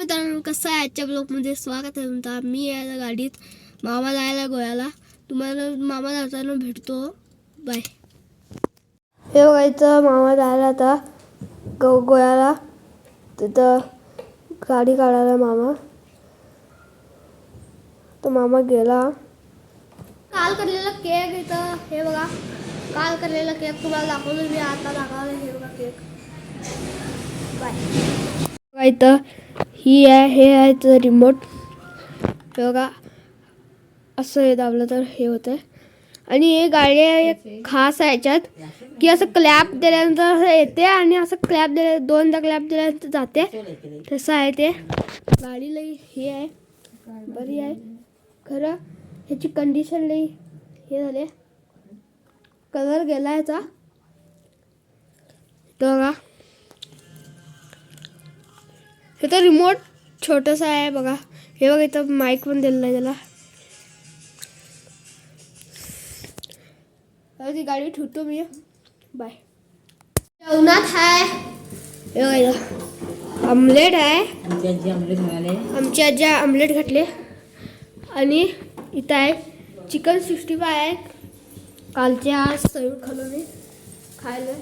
मित्रांनो, कसं आहे आजच्या ब्लॉगमध्ये स्वागत आहे तुमचं. मी यायला गाडीत मामा जायला गोव्याला. तुम्हाला मामा जाताना भेटतो. बाय. हे बघायचं, मामा जायला आता गोव्याला. तिथं गाडी काढायला मामा. तो मामा गेला. काल करलेला केक इथं, हे बघा. काल करलेला केक तुम्हाला दाखवलं मी, आता दाखवलं. हे बघा केक. बाय. इथं ही आहे, हे आहे तर रिमोट. हे बघा, असं हे दाबलं तर हे होतं. आणि हे गाडी एक खास आहे याच्यात, की असं क्लॅप दिल्यानंतर असं येते आणि असं क्लॅप दिल्या, दोनदा क्लॅप दिल्यानंतर जाते. तसं आहे ते. गाडी लई हे आहे, बरी आहे खरं. ह्याची कंडिशन लई हे झाले. कलर गेला याचा. तो बघा, हे तर रिमोट छोटंसं आहे बघा. हे बघा, इथं माईक पण दिलेलं आहे त्याला. ती गाडी ठेवतो मी. बाय. जेवणात आहे, हे बघा, आमलेट आहे. आमची आजी आमलेट घातले. आणि इथं आहे चिकन 65 आहे. कालचे आज सगळं खाल्लं मी, खायला.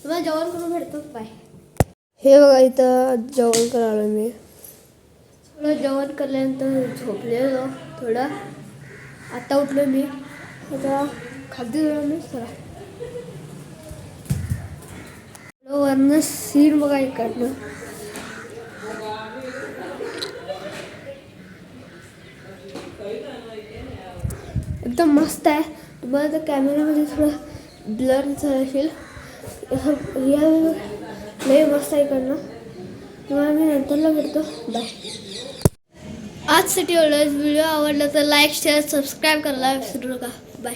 तुम्हाला जेवण करून भेटतो. बाय. हे बघा, इथं जेवण करायला मी. थोडं जेवण केल्यानंतर झोपलेलो थोडं. आता उठलो मी. आता खाद्य मी थोडा. वरनं सीन बघा इकडनं. एकदम मस्त आहे. तुम्हाला तर कॅमेरामध्ये थोडं ब्लर असेल. लय मस्त आहे इकडनं. तुम्हाला मी नंतरला भेटतो. बाय. आजसाठी एवढंच. व्हिडिओ आवडला तर लाईक, शेअर, सबस्क्राईब करायला विसरू नका. बाय.